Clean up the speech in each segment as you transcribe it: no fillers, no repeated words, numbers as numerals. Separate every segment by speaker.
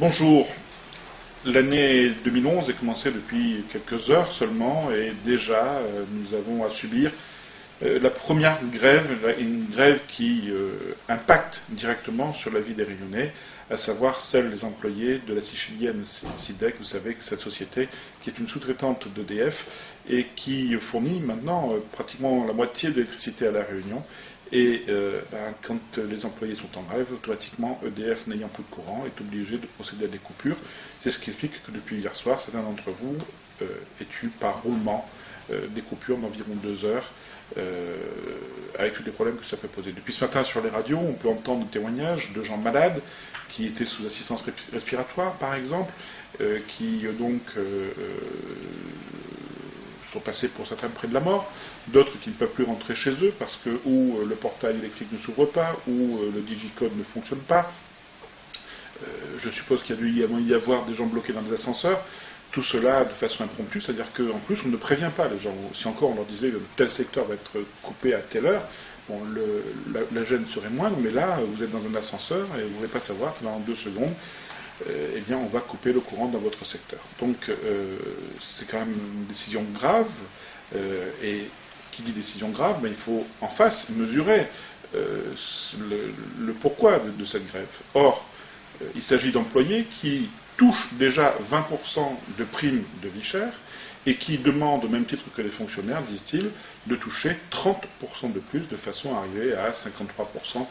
Speaker 1: Bonjour. L'année 2011 est commencée depuis quelques heures seulement et déjà nous avons à subir la première grève, une grève qui impacte directement sur la vie des Réunionnais, à savoir celle des employés de la Sicilienne SIDEC. Vous savez que cette société qui est une sous-traitante d'EDF et qui fournit maintenant pratiquement la moitié de l'électricité à La Réunion. Et quand les employés sont en grève, automatiquement EDF, n'ayant plus de courant, est obligé de procéder à des coupures. C'est ce qui explique que depuis hier soir, certains d'entre vous aient eu par roulement des coupures d'environ 2 heures, avec tous les problèmes que ça peut poser. Depuis ce matin sur les radios, on peut entendre des témoignages de gens malades qui étaient sous assistance respiratoire, par exemple, qui donc sont passés pour certains près de la mort, d'autres qui ne peuvent plus rentrer chez eux parce que ou le portail électrique ne s'ouvre pas, ou le digicode ne fonctionne pas. Je suppose qu'il y a dû y avoir des gens bloqués dans des ascenseurs. Tout cela de façon impromptue, c'est-à-dire qu'en plus on ne prévient pas les gens. Si encore on leur disait que tel secteur va être coupé à telle heure, bon, la gêne serait moindre, mais là vous êtes dans un ascenseur et vous ne voulez pas savoir que dans 2 secondes, eh bien on va couper le courant dans votre secteur. Donc c'est quand même une décision grave, et qui dit décision grave, ben, il faut en face mesurer le pourquoi de cette grève. Or, il s'agit d'employés qui touchent déjà 20% de primes de vie chère et qui demandent, au même titre que les fonctionnaires, disent-ils, de toucher 30% de plus, de façon à arriver à 53%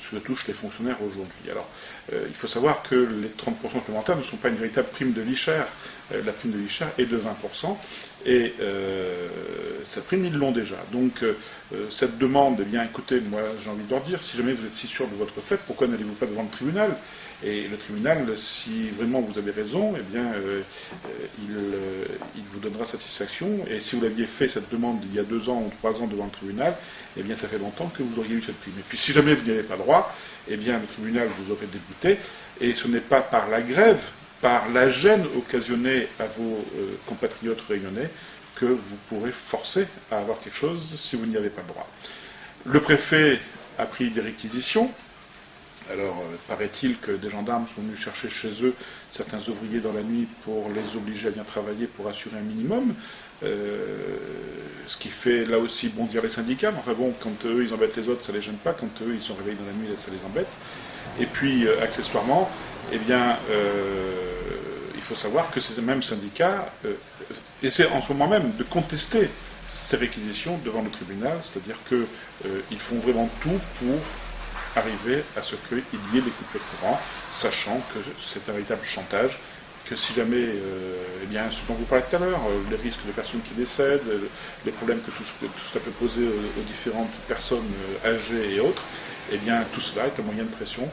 Speaker 1: ce que touchent les fonctionnaires aujourd'hui. Alors, il faut savoir que les 30% supplémentaires ne sont pas une véritable prime de vie chère. La prime de vie chère est de 20%, et cette prime, ils l'ont déjà. Donc, cette demande, eh bien, écoutez, moi, j'ai envie de leur dire, si jamais vous êtes si sûr de votre fait, pourquoi n'allez-vous pas devant le tribunal? Et le tribunal, si vraiment vous avez raison, eh bien, il vous donnera satisfaction. Et si vous l'aviez fait cette demande il y a 2 ans ou 3 ans devant le tribunal, eh bien, ça fait longtemps que vous auriez eu cette prime. Et puis, si jamais vous n'y avez pas droit, eh bien, le tribunal vous aurait débouté. Et ce n'est pas par la grève, par la gêne occasionnée à vos compatriotes réunionnais que vous pourrez forcer à avoir quelque chose si vous n'y avez pas droit. Le préfet a pris des réquisitions. Alors, paraît-il que des gendarmes sont venus chercher chez eux certains ouvriers dans la nuit pour les obliger à bien travailler pour assurer un minimum, ce qui fait là aussi bondir les syndicats. Enfin bon, quand eux ils embêtent les autres, ça les gêne pas, quand eux ils sont réveillés dans la nuit, ça les embête. Et puis, accessoirement, eh bien, il faut savoir que ces mêmes syndicats essaient en ce moment même de contester ces réquisitions devant le tribunal, c'est-à-dire qu'ils font vraiment tout pour arriver à ce qu'il y ait des coupures de courant, sachant que c'est un véritable chantage, que si jamais, eh bien, ce dont vous parlez tout à l'heure, les risques de personnes qui décèdent, les problèmes que tout cela peut poser aux différentes personnes âgées et autres, eh bien, tout cela est un moyen de pression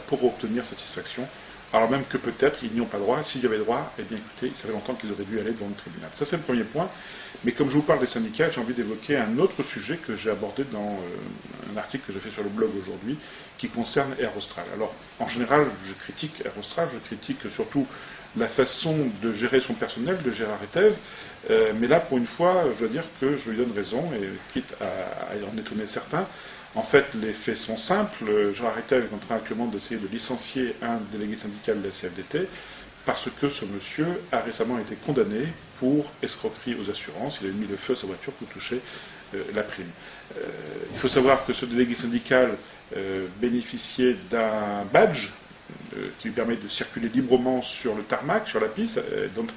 Speaker 1: pour obtenir satisfaction, alors même que peut-être ils n'y ont pas droit. S'il y avait droit, eh bien écoutez, ça fait longtemps qu'ils auraient dû aller devant le tribunal. Ça c'est le premier point. Mais comme je vous parle des syndicats, j'ai envie d'évoquer un autre sujet que j'ai abordé dans un article que j'ai fait sur le blog aujourd'hui, qui concerne Air Austral. Alors, en général, je critique Air Austral, je critique surtout la façon de gérer son personnel, de Gérard Ettève, mais là, pour une fois, je dois dire que je lui donne raison, et quitte à en étonner certains. En fait, les faits sont simples. Gérard Ettève est en train actuellement d'essayer de licencier un délégué syndical de la CFDT parce que ce monsieur a récemment été condamné pour escroquerie aux assurances. Il a mis le feu à sa voiture pour toucher la prime. Il faut savoir que ce délégué syndical bénéficiait d'un badge qui lui permet de circuler librement sur le tarmac, sur la piste,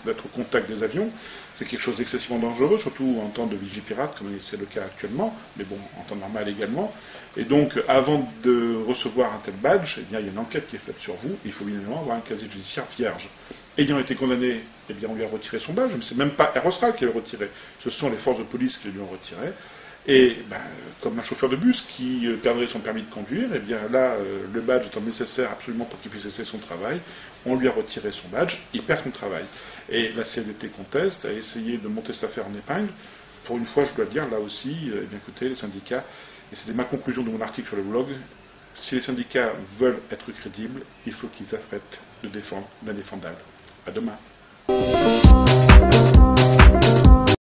Speaker 1: d'être au contact des avions. C'est quelque chose d'excessivement dangereux, surtout en temps de vigipirate, comme c'est le cas actuellement, mais bon, en temps normal également. Et donc, avant de recevoir un tel badge, eh bien, il y a une enquête qui est faite sur vous, il faut bien évidemment avoir un casier judiciaire vierge. Ayant été condamné, eh bien, on lui a retiré son badge, mais c'est même pas Air Austral qui l'a retiré, ce sont les forces de police qui lui ont retiré. Et ben, comme un chauffeur de bus qui perdrait son permis de conduire, eh bien là, le badge étant nécessaire absolument pour qu'il puisse cesser son travail, on lui a retiré son badge, il perd son travail. Et la CFDT conteste, a essayé de monter cette affaire en épingle. Pour une fois, je dois dire, là aussi, eh bien écoutez, les syndicats, et c'était ma conclusion de mon article sur le blog, si les syndicats veulent être crédibles, il faut qu'ils affrètent de défendre l'indéfendable. À demain.